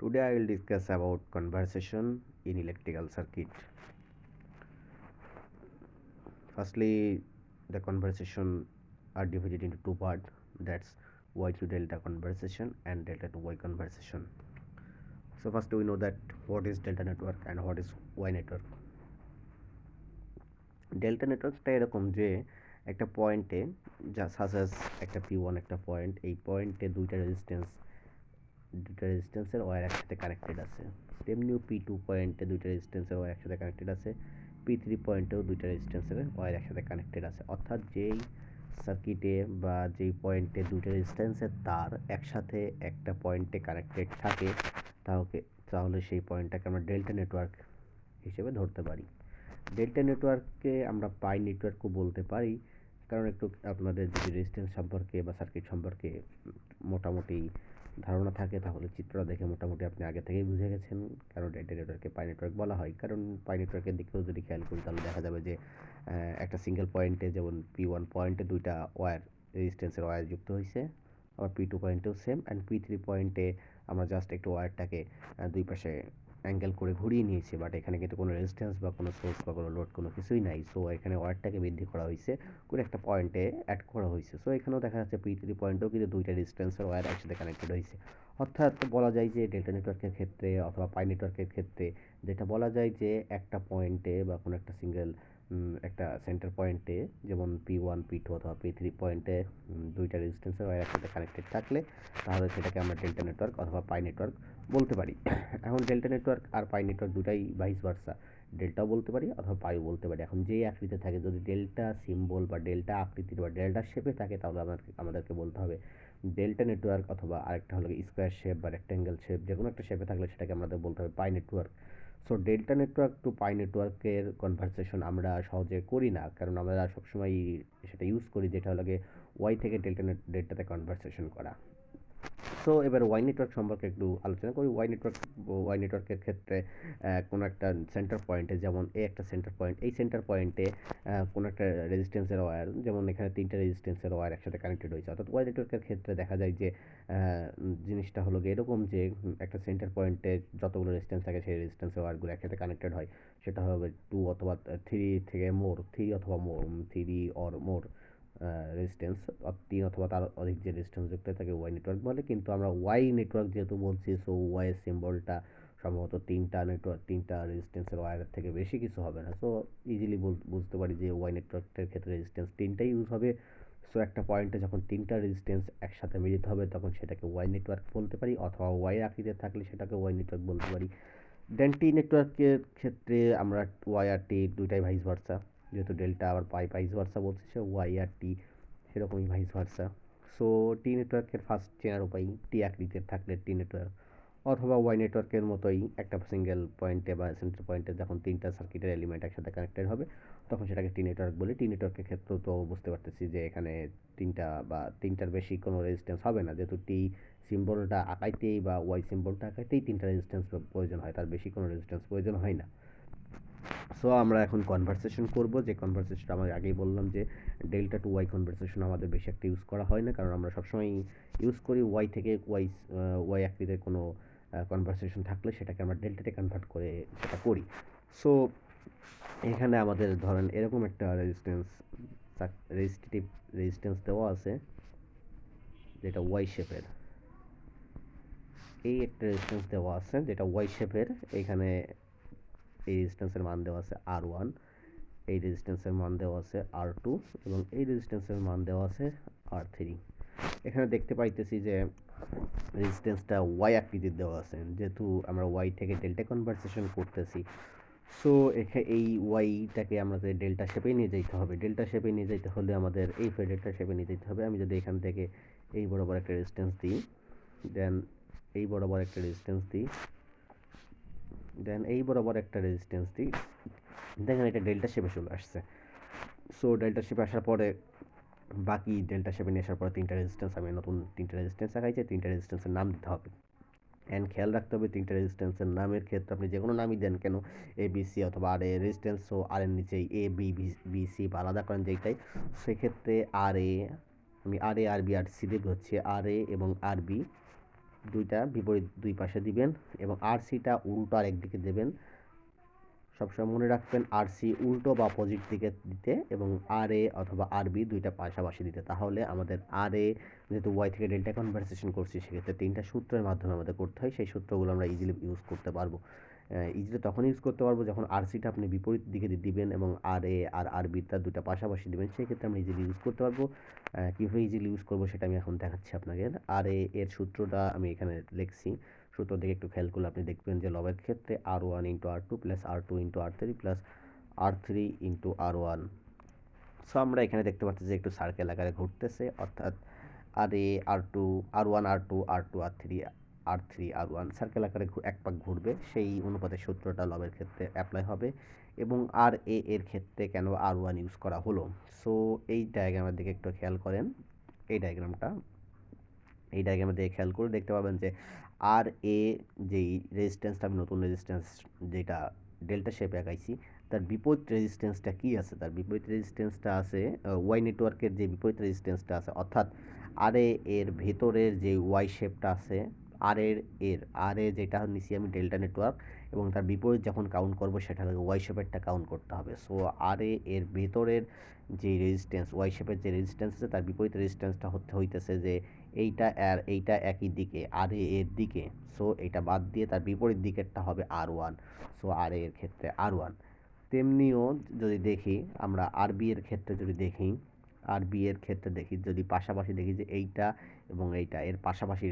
Today I will discuss about conversation in electrical circuit. Firstly, the conversation are divided into two parts. That's Y to delta conversation and delta to Y conversation. So first we know that what is delta network and what is Y network. Delta নেটওয়ার্কটা এরকম যে একটা পয়েন্টে যা সাজাস একটা P1 একটা point, এই পয়েন্টে দুইটা রেজিস্ট্যান্সের ওয়্যার একসাথে কানেক্টেড আছে। তেমনিও P2 পয়েন্টে দুইটা রেজিস্ট্যান্সের ওয়্যার একসাথে কানেক্টেড আছে। P3 পয়েন্টেও দুইটা রেজিস্ট্যান্সের ওয়্যার একসাথে কানেক্টেড আছে। অর্থাৎ যেই সার্কিটে বা যেই পয়েন্টে দুইটা রেজিস্ট্যান্সের তার একসাথে একটা পয়েন্টে কানেক্টেড থাকে তাহলে সেই পয়েন্টটাকে আমরা ডেল্টা নেটওয়ার্ক হিসেবে ধরতে পারি। ডেল্টা নেটওয়ার্ককে আমরা পাই নেটওয়ার্কও বলতে পারি, কারণ একটু আপনাদের যদি রেজিস্ট্যান্স সম্পর্কে বা সার্কিট সম্পর্কে মোটামুটি ধারণা থাকে তাহলে চিত্রটা দেখে মোটামুটি আপনি আগে থেকেই বুঝে গেছেন কারণ ডেল্টা নেটওয়ার্ককে পাই নেটওয়ার্ক বলা হয়। কারণ পাই নেটওয়ার্কের দিকেও যদি খেয়াল করি তাহলে দেখা যাবে যে একটা সিঙ্গেল পয়েন্টে যেমন P1 পয়েন্টে দুইটা ওয়্যার রেজিস্ট্যান্সের ওয়্যার যুক্ত হয়েছে, আবার P2 পয়েন্টেও সেম, অ্যান্ড P3 পয়েন্টে আমরা জাস্ট একটু ওয়্যারটাকে দুই পাশে অ্যাঙ্গেল করে ঘুরিয়ে নিয়েছি, বাট এখানে কিন্তু কোনো রেজিস্ট্যান্স বা কোনো সোর্স বা কোনো লোড কোনো কিছুই নাই। সো এখানে ওয়্যারটাকে বৃদ্ধি করা হয়েছে করে একটা পয়েন্টে অ্যাড করা হয়েছে। সো এখানেও দেখা যাচ্ছে P3 পয়েন্টেও কিন্তু দুইটা রেজিস্ট্যান্সের ওয়্যার একসাথে কানেক্টেড হয়েছে। অর্থাৎ বলা যায় যে ডেল্টা নেটওয়ার্কের ক্ষেত্রে অথবা পাই নেটওয়ার্কের ক্ষেত্রে যেটা বলা যায় যে একটা পয়েন্টে বা কোনো একটা সিঙ্গেল একটা সেন্টার পয়েন্টে যেমন P1 P2 অথবা P3 পয়েন্টে দুইটা রেজিস্ট্যান্সের ওয়্যার একসাথে কানেক্টেড থাকলে তাহলে সেটাকে আমরা ডেল্টা নেটওয়ার্ক অথবা পাই নেটওয়ার্ক বলতে পারি। এখন ডেল্টা নেটওয়ার্ক আর পাই নেটওয়ার্ক দুটাই ভাইস ভার্সা, ডেল্টাও বলতে পারি অথবা পাইও বলতে পারি। এখন যেই আকৃতিতে থাকে, যদি ডেল্টা সিম্বল বা ডেল্টা আকৃতির বা ডেল্টা শেপে থাকে তাহলে আমাদেরকে বলতে হবে ডেল্টা নেটওয়ার্ক, অথবা আরেকটা হলো স্কোয়ার শেপ বা রেক্ট্যাঙ্গেল শেপ, যে কোনো একটা শেপে থাকলে সেটাকে আমাদের বলতে হবে pi network. So delta network to pi নেটওয়ার্কের কনভারসেশন আমরা সহজে করি না, কারণ আমরা সবসময় সেটা ইউজ করি যেটা হলো ওয়াই থেকে ডেল্টাতে কনভারসেশন করা। সো এবার ওয়াই নেটওয়ার্ক সম্পর্কে একটু আলোচনা করি। ওয়াই নেটওয়ার্কের ক্ষেত্রে কোনো একটা সেন্টার পয়েন্টে, যেমন একটা সেন্টার পয়েন্ট, এই সেন্টার পয়েন্টে কোনো একটা রেজিস্ট্যান্সের ওয়্যার, যেমন এখানে তিনটা রেজিস্ট্যান্সের ওয়্যার একসাথে কানেক্টেড হয়েছে। অর্থাৎ ওয়াই নেটওয়ার্কের ক্ষেত্রে দেখা যায় যে জিনিসটা হলো এরকম যে একটা সেন্টার পয়েন্টে যতগুলো রেজিস্ট্যান্স থাকে সেই রেজিস্ট্যান্সের ওয়্যারগুলো একসাথে কানেক্টেড হয়। সেটা হবে 2 অথবা 3 থেকে মোর, 3 অথবা মোর, 3 অর মোর রেজিস্ট্যান্স, 3 অথবা তার অধিক যে রেজিস্ট্যান্স যুক্ত থাকে ওয়াই নেটওয়ার্ক বলে। কিন্তু আমরা ওয়াই নেটওয়ার্ক যেহেতু বলছি, সো ওয়াইয়ের সিম্বলটা সম্ভবত তিনটা রেজিস্ট্যান্সের ওয়্যারের থেকে বেশি কিছু হবে না। সো ইজিলি বুঝতে পারি যে ওয়াই নেটওয়ার্কের ক্ষেত্রে রেজিস্ট্যান্স তিনটাই ইউজ হবে। সো একটা পয়েন্টে যখন তিনটা রেজিস্ট্যান্স একসাথে মিলিত হবে তখন সেটাকে ওয়াই নেটওয়ার্ক বলতে পারি, অথবা ওয়াই আকৃতিতে থাকলে সেটাকে ওয়াই নেটওয়ার্ক বলতে পারি। দেন টি নেটওয়ার্কের ক্ষেত্রে আমরা ওয়াই আর টি দুইটাই ভাইস ভার্সা, যেহেতু ডেল্টা আবার পাই ভাইস ভার্সা বলছে, সে ওয়াই আর টি সেরকমই ভাইস ভার্সা। সো টি নেটওয়ার্কের ফার্স্ট চেনার উপায় টি আকৃতির থাকলে টি নেটওয়ার্ক, অথবা ওয়াই নেটওয়ার্কের মতোই একটা সিঙ্গেল পয়েন্টে বা সেন্টার পয়েন্টে যখন তিনটা সার্কিটের এলিমেন্ট একসাথে কানেক্টেড হবে তখন সেটাকে টি নেটওয়ার্ক বলি। টি নেটওয়ার্কের ক্ষেত্রেও তো বুঝতে পারতেছি যে এখানে তিনটার বেশি কোনো রেজিস্ট্যান্স হবে না, যেহেতু টি সিম্বলটা আঁকাইতেই বা ওয়াই সিম্বলটা আঁকাইতেই তিনটা রেজিস্ট্যান্স প্রয়োজন হয়, তার বেশি কোনো রেজিস্ট্যান্স প্রয়োজন হয় না। সো আমরা এখন কনভারসেশন করব, যে কনভারসেশনটা আমরা আগেই বললাম যে ডেল্টা টু ওয়াই কনভারসেশন আমাদের বেশি একটা ইউজ করা হয় না, কারণ আমরা সবসময় ইউজ করি ওয়াই থেকে ওয়াই আকৃতির কোনো কনভারসেশন থাকলে সেটাকে আমরা ডেল্টাতে কনভার্ট করে সেটা করি। সো এখানে আমাদের ধরেন এরকম একটা রেজিস্ট্যান্স দেওয়া আছে যেটা ওয়াই শেপের, এই একটা রেজিস্ট্যান্স দেওয়া আছে যেটা ওয়াই শেপের। এখানে এই রেজিস্ট্যান্সের মান দেওয়া আছে R1, এই রেজিস্ট্যান্সের মান দেওয়া আছে R2, এবং এই রেজিস্ট্যান্সের মান দেওয়া আছে R3। এখানে দেখতে পাইতেছি যে রেজিস্ট্যান্সটা ওয়াই আকৃতির দেওয়া আছে, যেহেতু আমরা ওয়াই থেকে ডেল্টা কনভারসেশন করতেছি। সো এই ওয়াইটাকে আমাদের ডেল্টা শেপে নিয়ে যেতে হবে। ডেল্টা শেপে নিয়ে যেতে হলে আমাদের এই ডেল্টা শেপে নিয়ে যেতে হবে। আমি যদি এখান থেকে এই বরাবর একটা রেজিস্ট্যান্স দিই, দেন এই বরাবর একটা রেজিস্ট্যান্স দিই, দেন এই বরাবর একটা রেজিস্ট্যান্স দিই, দেখেন এটা ডেল্টা শেপে চলে আসছে। সো ডেল্টা শেপে আসার পরে বাকি ডেল্টা শেপে নিয়ে আসার পরে আমি নতুন তিনটা রেজিস্ট্যান্স আঁকাইছি, তিনটা রেজিস্ট্যান্সের নাম দিতে হবে। অ্যান্ড খেয়াল রাখতে হবে তিনটা রেজিস্ট্যান্সের নামের ক্ষেত্রে আপনি যে কোনো নামই দেন কেন, এ বি সি অথবা আর এ রেজিস্ট্যান্স, সো আর এর নিচেই এ বি বি সি বা আলাদা করেন যেইটাই, সেক্ষেত্রে আর এ, আমি আর এ আর বি আর সি দেব হচ্ছে আর এ এবং আর বি, দুইটা বিপরীত দুই পাশে দিবেন এবং আর সিটা উল্টো আরেক দিকে দেবেন। সবসময় মনে রাখবেন আর সি উল্টো বা অপোজিট দিকে দিতে এবং আর এ অথবা আর বি দুইটা পাশাপাশি দিতে। তাহলে আমাদের আর এ যেহেতু ওয়াই থেকে ডেল্টা কনভারসেশন করছি, সেক্ষেত্রে তিনটা সূত্রের মাধ্যমে আমাদের করতে হয়। সেই সূত্রগুলো আমরা ইজিলি ইউজ করতে পারবো। ইজিলি তখন ইউজ করতে পারবো যখন আর সিটা আপনি বিপরীত দিকে দিবেন এবং আর এ আর আর বিটা দুইটা পাশাপাশি দিবেন। সেক্ষেত্রে আমরা ইজিলি ইউজ করতে পারবো। কীভাবে ইজিলি ইউজ করবো সেটা আমি এখন দেখাচ্ছি আপনাকে। আর এর সূত্রটা আমি এখানে লিখছি। সূত্র দিকে একটু খেয়াল করলে আপনি দেখবেন যে লবের ক্ষেত্রে আর1 into আর2 plus আর2 into আর3 plus আর3 into আর1। So আমরা এখানে দেখতে পাচ্ছি যে একটু সার্কেল আকারে ঘুরতেছে, অর্থাৎ আর এ আর2 আর1 আর2 আর2 আর3 আর3 আর1 সার্কেল আকারে এক পাক ঘুরবে। সেই অনুপাতের সূত্রটা লবের ক্ষেত্রে অ্যাপ্লাই হবে। এবং আর এ এর ক্ষেত্রে কেন আর1 ইউজ করা হলো, সো এই ডায়াগ্রামের দিকে একটু খেয়াল করেন। এই ডায়াগ্রামের দিকে খেয়াল করে দেখতে পাবেন যে আর এ যেই রেজিস্ট্যান্সটা আমি নতুন রেজিস্ট্যান্স যেটা ডেল্টা শেপে আঁকাইছি, তার বিপরীত রেজিস্ট্যান্সটা কি আছে? তার বিপরীত রেজিস্ট্যান্সটা আছে ওয়াই নেটওয়ার্কের যে বিপরীত রেজিস্ট্যান্সটা আছে, অর্থাৎ আর এর ভেতরের যে ওয়াই শেপটা আছে, আর এ যেটা নিছি আমি ডেল্টা নেটওয়ার্ক, এবং তার বিপরীত যখন কাউন্ট করব সেটা ওয়াই শেপেরটা কাউন্ট করতে হবে। সো আর এর ভেতরের যে রেজিস্ট্যান্স ওয়াই শেপের যে রেজিস্ট্যান্স আছে, তার বিপরীত রেজিস্ট্যান্সটা হইতেছে যে এইটা আর এইটা একই দিকে আর এর দিকে। সো এটা বাদ দিয়ে তার বিপরীত দিকেরটা হবে আর1। সো আর এর ক্ষেত্রে আর1। তেমনিও যদি দেখি আমরা আর বি এর ক্ষেত্রে যদি পাশাপাশি দেখি যে এইটা এবং এইটা এর পাশাপাশি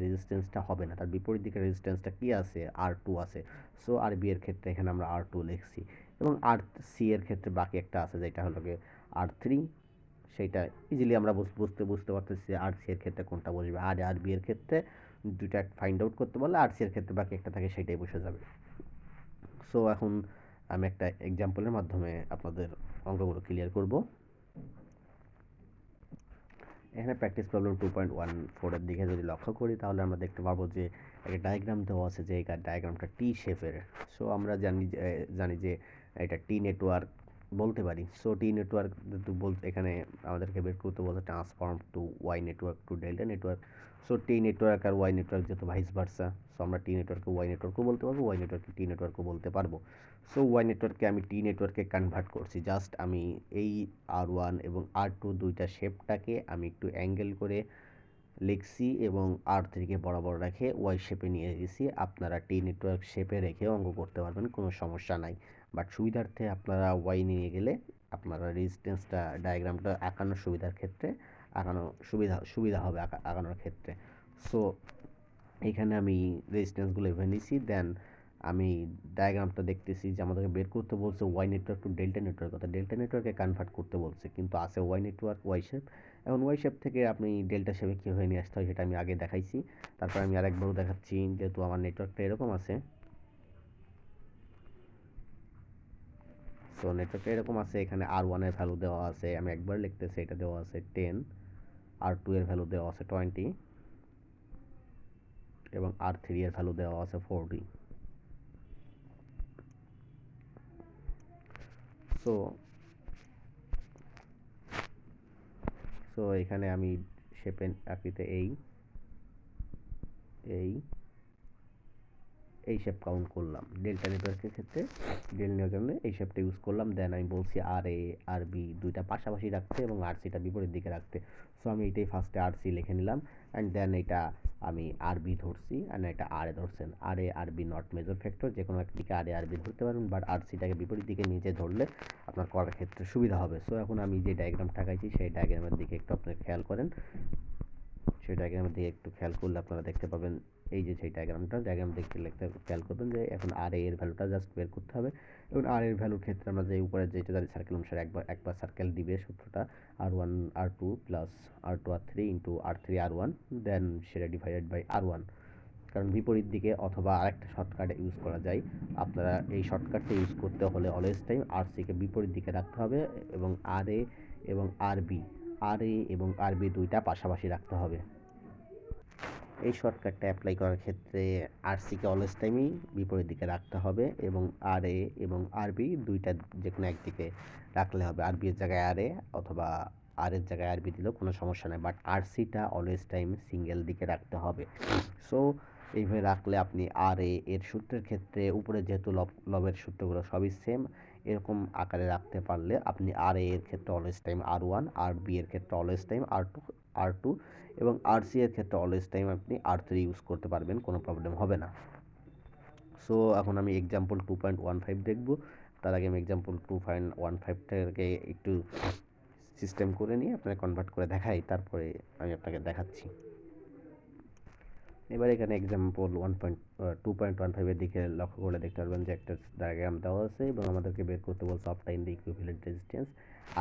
রেজিস্ট্যান্সটা হবে না, তার বিপরীত দিকের রেজিস্ট্যান্সটা কি আছে? আর2 আছে। সো আর বি এর ক্ষেত্রে এখানে আমরা আর2 লিখছি। এবং আর সি এর ক্ষেত্রে বাকি একটা আছে যেটা হলো গিয়ে আর3। সেইটা ইজিলি আমরা বুঝতে পারতেছি যে আর সি এর ক্ষেত্রে কোনটা বসবে। আর বি এর ক্ষেত্রে দুইটা ফাইন্ড আউট করতে পারলে আর সি এর ক্ষেত্রে বাকি একটা থাকে সেটাই বসে যাবে। সো এখন আমি একটা এক্সাম্পলের মাধ্যমে আপনাদের অঙ্কগুলো ক্লিয়ার করব। এখানে প্র্যাকটিস প্রবলেম 2.14 এর দিকে যদি লক্ষ্য করি, তাহলে আমরা দেখতে পারবো যে একটা ডায়াগ্রাম দেওয়া আছে, যে এই ডায়াগ্রামটা টি শেপের। সো আমরা জানি যে এটা টি নেটওয়ার্ক বলতে পারি। সো টি নেটওয়ার্ক বলতে এখানে আমাদেরকে বের করতে বলতে transform to Y network to delta network. So T network আর ওয়াই নেটওয়ার্ক যেহেতু ভাইস ভার্সা, সো আমরা টি নেটওয়ার্ককে ওয়াই নেটওয়ার্কও বলতে পারবো, ওয়াই নেটওয়ার্ককে টি নেটওয়ার্কও বলতে পারবো। সো ওয়াই নেটওয়ার্ককে আমি টি নেটওয়ার্কে কনভার্ট করছি। জাস্ট আমি এই আর1 এবং আর2 দুইটা শেপটাকে আমি একটু অ্যাঙ্গেল করে লিখছি এবং আর3কে বরাবর রেখে ওয়াই শেপে নিয়ে গেছি। আপনারা টি নেটওয়ার্ক শেপে রেখেও অঙ্ক করতে পারবেন, কোনো সমস্যা নাই। বাট সুবিধার্থে আপনারা ওয়াই নিয়ে গেলে আপনারা রেজিস্ট্যান্সটা ডায়াগ্রামটা আঁকানোর সুবিধার ক্ষেত্রে সুবিধা হবে আঁকানোর ক্ষেত্রে। সো এখানে আমি রেজিস্ট্যান্সগুলো এভাবে নিছি। দেন আমি ডায়াগ্রামটা দেখতেছি যে আমাদেরকে বের করতে বলছে Y network to delta network, অর্থাৎ ডেল্টা নেটওয়ার্কে কনভার্ট করতে বলছে, কিন্তু আছে ওয়াই নেটওয়ার্ক ওয়াই শেপ। এখন ওয়াই শেপ থেকে আপনি ডেল্টা শেপে কীভাবে নিয়ে আসতে হয় সেটা আমি আগে দেখাইছি। তারপর আমি আরেকবারও দেখাচ্ছি, যেহেতু আমার নেটওয়ার্কটা এরকম আছে। সো নেটওয়ার্কটা এরকম আছে, এখানে আর1 এর ভ্যালু দেওয়া আছে, আমি একবার লিখতেছি, এটা দেওয়া আছে 10, আর2 এর ভ্যালু দেওয়া আছে 20 এবং আর3 এর ভ্যালু দেওয়া আছে 40। সো এখানে আমি শেপের আকৃতিতে এই শেপ কাউন্ট করলাম। ডেল্টা নেটওয়ার্কের ক্ষেত্রে ডেল নেওয়ার জন্য এই শেপটা ইউজ করলাম। দেন আমি বলছি আর এ আর বি দুইটা পাশাপাশি রাখতে এবং আর সিটা বিপরীত দিকে রাখতে। সো আমি এটাই ফার্স্টে আর সি লিখে নিলাম, অ্যান্ড দেন এটা আমি আর বি ধরছি, অ্যান্ড এটা আর এ ধরছেন। আর এ আর বি নট মেজর ফ্যাক্টর, যে কোনো একদিকে আর এ আর বি ধরতে পারবেন, বাট আর সিটাকে বিপরীত দিকে নিচে ধরলে আপনার করার ক্ষেত্রে সুবিধা হবে। সো এখন আমি যে ডায়াগ্রামটা আঁকাইছি সেই ডায়াগ্রামের দিকে একটু আপনারা খেয়াল করেন। সেই ডায়াগ্রামের দিকে একটু খেয়াল করলে আপনারা দেখতে পাবেন এই যে সেই ডায়াগ্রাম দেখতে খেয়াল করবেন যে এখন আর এর ভ্যালুটা জাস্ট বের করতে হবে। এবং আর এর ভ্যালুর ক্ষেত্রে আমরা যে উপরে যেটা জানি সার্কেল অনুসারে একবার সার্কেল দিবে সূত্রটা আর1 আর2 প্লাস আর2 আর3 ইন্টু আর3 আর1, দেন সেটা ডিভাইডেড বাই আর1। কারণ বিপরীত দিকে অথবা আরেকটা শর্টকাট ইউজ করা যায়। আপনারা এই শর্টকাটটা ইউজ করতে হলে অলওয়েজ টাইম আর সিকে বিপরীত দিকে রাখতে হবে এবং আর এ এবং আর বি দুইটা পাশাপাশি রাখতে হবে। এই শর্টকাটটা অ্যাপ্লাই করার ক্ষেত্রে আর সিকে অলওয়েজ টাইমই বিপরীত দিকে রাখতে হবে এবং আর এ এবং আর বি দুইটা যে কোনো একদিকে রাখলে হবে। আর বি এর জায়গায় আর এ অথবা আর এর জায়গায় আরবি দিলেও কোনো সমস্যা নেই, বাট আরসিটা অলওয়েজ টাইম সিঙ্গেল দিকে রাখতে হবে। সো এইভাবে রাখলে আপনি আর এর সূত্রের ক্ষেত্রে উপরে যেহেতু লবের সূত্রগুলো সবই সেম, এরকম আকারে রাখতে পারলে আপনি আর এর ক্ষেত্রে অলওয়েজ টাইম R1, আর বি এর ক্ষেত্রে অলওয়েজ টাইম R2 এবং আরসি এর ক্ষেত্রে অলওয়েজ টাইম আপনি R3 ইউজ করতে পারবেন, কোনো প্রবলেম হবে না। সো এখন আমি এক্সাম্পল 2.15 দেখব। তার আগে আমি এক্সাম্পল 2.15টাকে একটু সিস্টেম করে নিয়ে আপনাকে কনভার্ট করে দেখাই, তারপরে আমি আপনাকে দেখাচ্ছি। এবার এখানে এক্সাম্পল 2.15 দিকে লক্ষ্য করে দেখতে পারবেন যে একটা ডায়াগ্রাম দেওয়া আছে এবং আমাদেরকে বের করতে বলছে obtain the equivalent resistance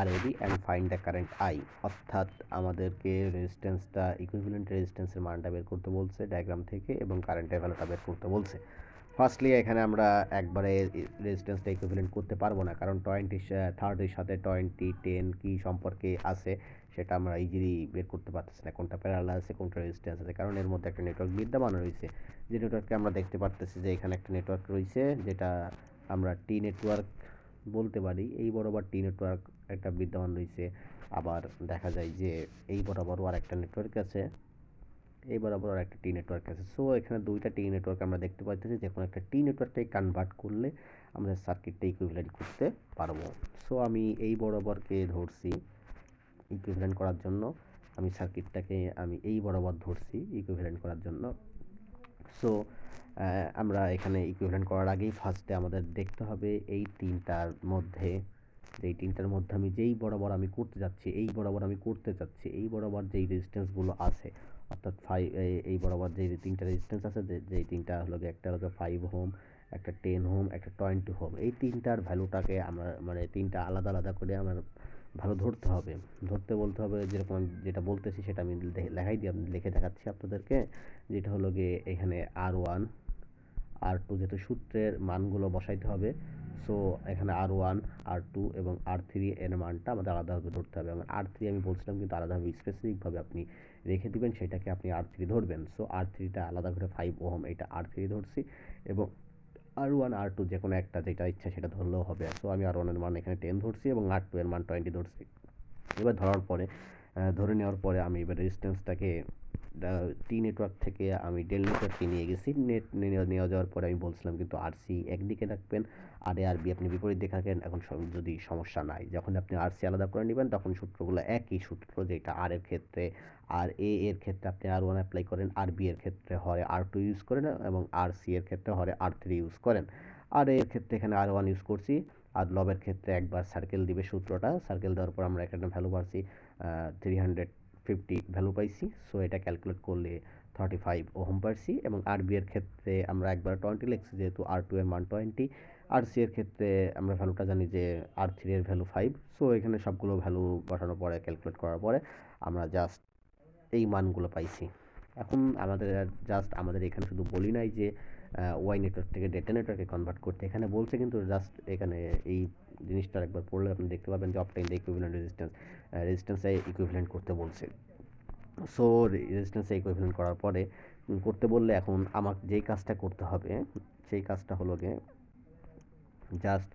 RAB and find the current I, অর্থাৎ আমাদেরকে রেজিস্ট্যান্সটা ইকুইভ্যালেন্ট রেজিস্ট্যান্সের মানটা বের করতে বলছে ডায়াগ্রাম থেকে এবং কারেন্টের ভ্যালুটা বের করতে বলছে। ফার্স্টলি এখানে আমরা একবারে রেজিস্ট্যান্সটা ইকুইভ্যালেন্ট করতে পারবো না, কারণ 30 সাথে 10 কি সম্পর্কে আছে সেটা আমরা ইজিলি বের করতে পারতেছি না, কোনটা প্যারালাল আছে কোনটা রেজিস্ট্যান্স আছে, কারণ এর মধ্যে একটা নেটওয়ার্ক বিদ্যমান রয়েছে। যে নেটওয়ার্ককে আমরা দেখতে পারতেছি যে এখানে একটা নেটওয়ার্ক রয়েছে, যেটা আমরা টি নেটওয়ার্ক বলতে পারি। এই বরাবর টি নেটওয়ার্ক একটা বিদ্যমান রয়েছে, আবার দেখা যায় যে এই বরাবরও আর একটা নেটওয়ার্ক আছে, এই বরাবর আর একটা টি নেটওয়ার্ক আছে। সো এখানে দুইটা টি নেটওয়ার্ক আমরা দেখতে পাচ্ছি, যে কোনো একটা টি নেটওয়ার্কটাই কনভার্ট করলে আমাদের সার্কিটটা ইকুইভ্যালেন্ট করতে পারবো। সো আমি এই বরাবরকে ধরছি ইকুইভ্যালেন্ট করার জন্য, আমি সার্কিটটাকে আমি এই বরাবর ধরছি ইকুইভ্যালেন্ট করার জন্য। সো আমরা এখানে ইকুইভ্যালেন্ট করার আগেই ফার্স্টে আমাদের দেখতে হবে এই তিনটার মধ্যে, আমি যেই বরাবর আমি করতে যাচ্ছি, এই বরাবর আমি করতে চাচ্ছি, এই বরাবর যেই রেজিস্ট্যান্সগুলো আছে, অর্থাৎ এই বরাবর যেই তিনটা রেজিস্ট্যান্স আছে, যেই তিনটা হলো একটা হলো 5 ওহম, একটা 10 ওহম, একটা 20 ওহম, এই তিনটার ভ্যালুটাকে আমরা মানে তিনটা আলাদা আলাদা করে আমার ভালো ধরতে হবে। বলতে হবে যেরকম যেটা বলতেছি সেটা আমি লিখে দেখাচ্ছি আপনাদেরকে, যেটা হলো গিয়ে এখানে R1 R2 যেহেতু সূত্রের মানগুলো বসাইতে হবে, সো এখানে R1 R2 এবং R3 এর মানটা আমাদের আলাদাভাবে ধরতে হবে। এবং R3 আমি বলছিলাম কিন্তু আলাদাভাবে স্পেসিফিকভাবে আপনি রেখে দিবেন, সেটাকে আপনি R3 ধরবেন। সো R3টা আলাদা করে 5 ওহম, এটা R3 ধরছি, এবং R1 R2 যে কোনো একটা যেটা ইচ্ছা সেটা ধরলেও হবে। সো আমি R1 এর মান এখানে 10 ধরছি এবং R2 এর মান 20 ধরছি। এবার ধরে নেওয়ার পরে আমি এবার রেজিস্ট্যান্সটাকে টি নেটওয়ার্ক থেকে আমি ডেল নেটওয়ার্কে নিয়ে গেছি। নেওয়া যাওয়ার পরে আমি বলছিলাম কিন্তু আরসি একদিকে রাখবেন, আর এ আর বি আপনি বিপরীত দিকে রাখেন। এখন যদি সমস্যা নাই, যখন আপনি আরসি আলাদা করে নেবেন তখন সূত্রগুলো একই সূত্র, যেটা আর এর ক্ষেত্রে আর এর ক্ষেত্রে আপনি R1 অ্যাপ্লাই করেন, আর বি এর ক্ষেত্রে হয় R2 ইউজ করেন, এবং আর সি এর ক্ষেত্রে হয় R3 ইউজ করেন। আর এর ক্ষেত্রে এখানে R1 ইউজ করছি, আর লবের ক্ষেত্রে একবার সার্কেল দিবে সূত্রটা, সার্কেল দেওয়ার পর আমরা এখানে ভ্যালু পাচ্ছি 350 ভ্যালু পাইছি। সো এটা ক্যালকুলেট করলে 35 ওহম পাইছি। এবং আর বি এর ক্ষেত্রে আমরা একবার 20 লিখছি, যেহেতু R2 এর মান 20, আর সি এর ক্ষেত্রে আমরা ভ্যালুটা জানি যে R3 এর ভ্যালু 5। সো এখানে সবগুলো ভ্যালু বসানোর পরে ক্যালকুলেট করার পরে আমরা জাস্ট এই মানগুলো পাইছি। এখন আমাদের এখানে শুধু বলি নাই যে ওয়াই নেটওয়ার্ক থেকে ডেটা নেটওয়ার্কে কনভার্ট করতে, এখানে বলছে কিন্তু জাস্ট এখানে এই জিনিসটা একবার পড়লে আপনি দেখতে পাবেন যে অবটেইন দ্য ইকুইভ্যালেন্ট রেজিস্ট্যান্সে ইকুইভ্যালেন্ট করতে বলছে। সো রেজিস্ট্যান্সে ইকুইভ্যালেন্ট করার পরে করতে বললে এখন আমার যেই কাজটা করতে হবে সেই কাজটা হলো গিয়ে জাস্ট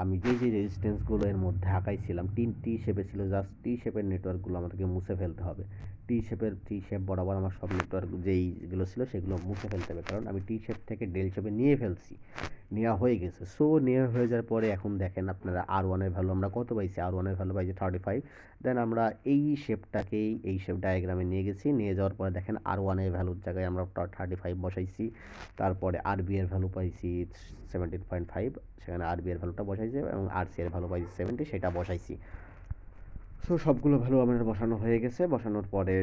আমি যে রেজিস্ট্যান্সগুলো এর মধ্যে আঁকাইছিলাম টি শেপে ছিল, জাস্ট টি শেপের নেটওয়ার্কগুলো আমাদেরকে মুছে ফেলতে হবে। টি শেপ বরাবর আমার সব নেটওয়ার্ক যেইগুলো ছিল সেগুলো মুছে ফেলতে হবে, কারণ আমি টি শেপ থেকে ডেল শেপে নিয়ে ফেলছি, নেওয়া হয়ে গেছে। সো নেওয়া হয়ে যাওয়ার পরে এখন দেখেন আপনারা R1 এর ভ্যালু আমরা কত পাইছি, R1 এর ভ্যালু পাইছি 35। দেন আমরা এই শেপটাকেই এই শেপ ডায়াগ্রামে নিয়ে গেছি, নিয়ে যাওয়ার পরে দেখেন R1 এর ভ্যালুর জায়গায় আমরা 35 বসাইছি, তারপরে RB এর ভ্যালু পাইছি 17.5, সেখানে RB এর ভ্যালুটা বসাইছি, এবং RC এর ভ্যালু পাইছি 70, সেটা বসাইছি। সো সবগুলো ভ্যালু আমাদের বসানো হয়ে গেছে। বসানোর পরে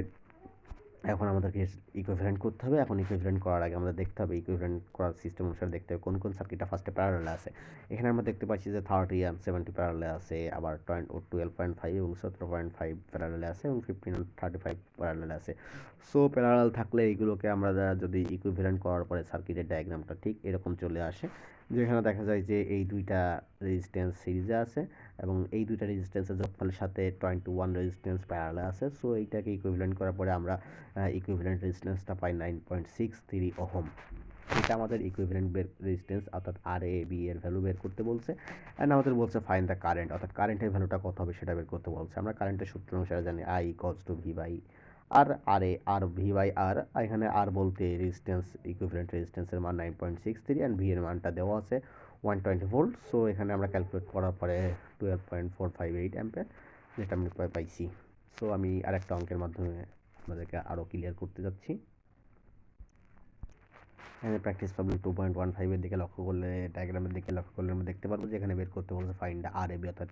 এখন আমাদেরকে ইকুইভ্যালেন্ট করতে হবে। এখন ইকুইভ্যালেন্ট করার আগে আমাদের দেখতে হবে, ইকুইভ্যালেন্ট করার সিস্টেম অনুসারে দেখতে হবে কোন সার্কিটটা ফার্স্টে প্যারালালে আছে। এখানে আমরা দেখতে পাচ্ছি যে 30 and 70 প্যারালালে আছে, আবার 12.5 এবং 17.5 প্যারালালে আছে, এবং 15 and 35 প্যারালালে আছে। সো প্যারালাল থাকলে এইগুলোকে আমরা যদি ইকুইভ্যালেন্ট করার পরে সার্কিটের ডায়াগ্রামটা ঠিক এরকম চলে আসে, যেখানে দেখা যায় যে এই দুইটা রেজিস্ট্যান্স সিরিজে আছে, এবং এই দুইটা রেজিস্ট্যান্সের যোগফলের সাথে 21 রেজিস্ট্যান্স প্যারালালে আছে। সো এইটাকে ইকুইভ্যালেন্ট করার পরে আমরা ইকুইভ্যালেন্ট রেজিস্ট্যান্সটা পাই 9.63 ওহম। এটা আমাদের ইকুইভ্যালেন্ট রেজিস্ট্যান্স অর্থাৎ আর এ বি এর ভ্যালু বের করতে বলছে। অ্যান্ড আমাদের বলছে ফাইন্ড দ্য কারেন্ট, অর্থাৎ কারেন্টের ভ্যালুটা কত হবে সেটা বের করতে বলছে। আমরা কারেন্টের সূত্র অনুসারে জানি I equals to V by R এ আর ভি বাই আর। এখানে আর বলতে রেজিস্ট্যান্স ইকুইভ্যালেন্ট রেজিস্ট্যান্সের মান 9.63 অ্যান্ড ভি এর মানটা দেওয়া আছে 120 ভোল্ট। সো এখানে আমরা ক্যালকুলেট করার পরে 12.458 অ্যাম্পিয়ার যেটা আমি পাইছি। সো আমি আরেকটা অঙ্কের মাধ্যমে আপনাদেরকে আরও ক্লিয়ার করতে যাচ্ছি। এখানে প্র্যাকটিস প্রবলেম 2.15 এর দিকে লক্ষ্য করলে, ডায়াগ্রামের দিকে লক্ষ্য করলে আমরা দেখতে পারবো যে এখানে বের করতে বলছে ফাইন্ড দ্য আর এবি অর্থাৎ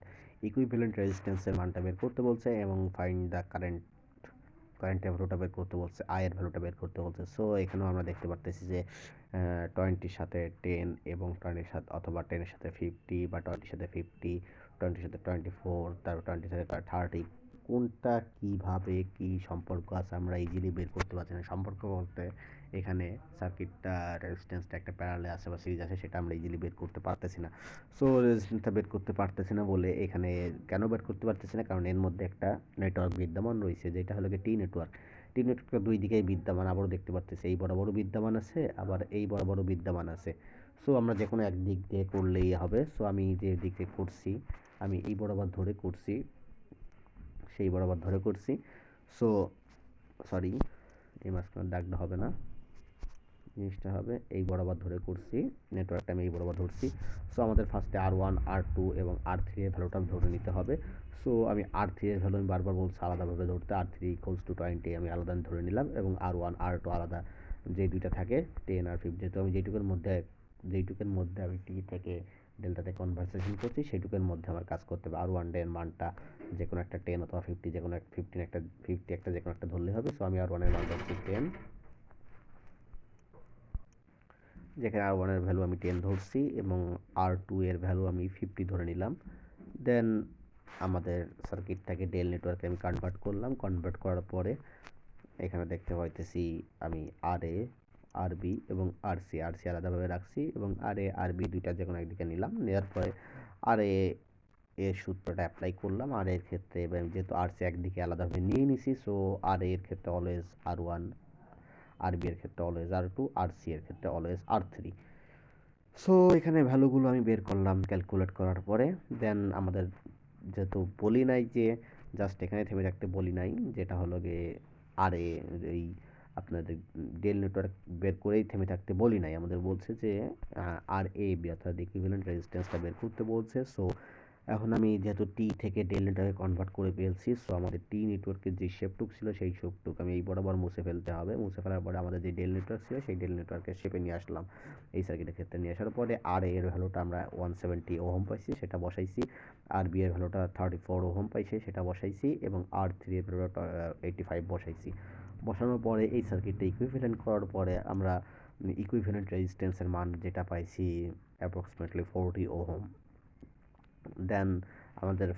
ইকুইভ্যালেন্ট রেজিস্ট্যান্সের মানটা বের করতে বলছে এবং ফাইন্ড দ্য কারেন্টের ভ্যালুটা বের করতে বলছে, আয়ের ভ্যালুটা বের করতে বলছে। সো এখানেও আমরা দেখতে পারতেছি যে 20-র সাথে 10 এবং 20-র সাথে অথবা 10-এর সাথে 50 বা 20-র সাথে 50, 20-র সাথে 24, তারপর 20-র সাথে 30, কোনটা কীভাবে কী সম্পর্ক আছে আমরা ইজিলি বের করতে পারছি না। সম্পর্ক বলতে এখানে সার্কিটটা রেজিস্ট্যান্সটা একটা প্যারালালে আছে বা সিরিজ আছে, সেটা আমরা ইজিলি বের করতে পারতেছি না। সো রেজিস্ট্যান্সটা বের করতে পারতেছি না বলে এখানে কেন বের করতে পারতেছি না, কারণ এর মধ্যে একটা নেটওয়ার্ক বিদ্যমান রয়েছে যেটা হলো টি নেটওয়ার্ক। টি নেটওয়ার্কের দুই দিকেই বিদ্যমান, আবারও দেখতে পারতেছি এই বরাবরও বিদ্যমান আছে, আবার এই বরাবরও বিদ্যমান আছে। সো আমরা যে কোনো এক দিক দিয়ে করলেই হবে। সো আমি যে দিকে করছি, আমি এই বরাবর ধরে করছি, সেই বরাবর ধরে করছি। সো সরি, এই মাঝখানে দাগটা হবে না, জিনিসটা হবে এই বরাবর ধরে করছি, নেটওয়ার্কটা আমি এই বরাবর ধরছি। সো আমাদের ফার্স্টে R1 R2 এবং R3 এর ভ্যালুটা ধরে নিতে হবে। সো আমি R3 এর ভ্যালু আমি বারবার বলছি আলাদাভাবে ধরতে, R3 ইকুয়ালস টু 20 আমি আলাদা ধরে নিলাম এবং R1 R2 আলাদা যে দুইটা থাকে 10 আর 50, যেহেতু আমি যেইটুকের মধ্যে আমি টি থেকে ডেল্টাতে কনভার্সেশন করছি সেইটুকুর মধ্যে আমার কাজ করতে হবে। R1 এর মানটা যে কোনো একটা 10 অথবা 50, যে কোনো 15 একটা 50 একটা যে কোনো একটা ধরলে হবে। সো আমি R1 এর মান ধরছি 10, যেখানে R1 এর ভ্যালু আমি 10 ধরছি এবং R2 এর ভ্যালু আমি 50 ধরে নিলাম। দেন আমাদের সার্কিটটাকে ডেল নেটওয়ার্কে আমি কনভার্ট করলাম। কনভার্ট করার পরে এখানে দেখতে পাইতেছি আমি RA RB এবং RC আলাদাভাবে রাখছি এবং RA RB দুইটা যে কোনো একদিকে নিলাম। নেওয়ার পরে RA এর সূত্রটা অ্যাপ্লাই করলাম RA এর ক্ষেত্রে, এবং যেহেতু RC একদিকে আলাদাভাবে নিয়ে নিছি, সো RA এর ক্ষেত্রে অলওয়েজ R1, RB এর ক্ষেত্রে অলওয়েজ R2, RC এর ক্ষেত্রে অলওয়েজ R3। সো এখানে ভ্যালুগুলো আমি বের করলাম ক্যালকুলেট করার পরে। দেন আমাদের যেহেতু বলি নাই যে জাস্ট এখানে থেমে থাকতে বলি নাই, যেটা হলো গিয়ে আরে এই আপনাদের ডেল নেটওয়ার্ক বের করেই থেমে থাকতে বলি নাই, আমাদের বলছে যে আর এ বি অর্থাৎ ইকুইভ্যালেন্ট রেজিস্ট্যান্সটা বের করতে বলছে। সো এখন আমি যেহেতু টি থেকে ডেল নেটওয়ার্কে কনভার্ট করে ফেলছি, সো আমাদের টি নেটওয়ার্কের যে শেপটুক ছিল সেই শেপটুক আমি এই বরাবর মুছে ফেলতে হবে। মুছে ফেলার পরে আমাদের যে ডেল নেটওয়ার্ক ছিল সেই ডেল নেটওয়ার্কের শেপে নিয়ে আসলাম। এই সার্কিটের ক্ষেত্রে নিয়ে আসার পরে আর এর ভ্যালুটা আমরা 170 ওহম পাইছি, সেটা বসাইছি। আর বি এর ভ্যালুটা 34 ওহম পাইছে, সেটা বসাইছি এবং R3 এর ভ্যালুটা 85 বসাইছি। বসানোর পরে এই সার্কিটটা ইকুইভ্যালেন্ট করার পরে আমরা ইকুইভ্যালেন্ট রেজিস্ট্যান্সের মান যেটা পাইছি অ্যাপ্রক্সিমেটলি 40 ওহম। দেন আমাদের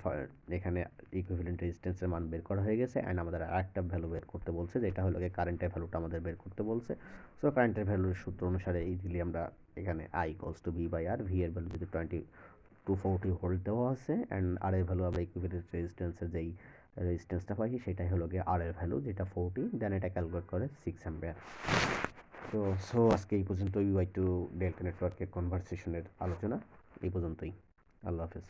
এখানে ইকুইভ্যালেন্ট রেজিস্ট্যান্সের মান বের করা হয়ে গেছে অ্যান্ড আমাদের আরেকটা ভ্যালু বের করতে বলছে, যেটা হলো গিয়ে কারেন্টের ভ্যালুটা আমাদের বের করতে বলছে। সো কারেন্টের ভ্যালুর সূত্র অনুসারে ইজিলি আমরা এখানে I equals to V by R, V এর ভ্যালু যদি 240 ভোল্ট দেওয়া আছে অ্যান্ড আর এর ভ্যালু আমরা ইকুইভ্যালেন্ট রেজিস্ট্যান্সের যেই রেজিস্ট্যান্সটা পাইছি সেটাই হলো গিয়ে আর এর ভ্যালু, যেটা 40, দেন এটা ক্যালকুলেট করে 6 অ্যাম্পিয়ার। সো আজকে এই পর্যন্তই ইউআই টু ডেল্টা নেটওয়ার্কের কনভারসেশনের আলোচনা এই পর্যন্তই। আল্লাহ হাফেজ।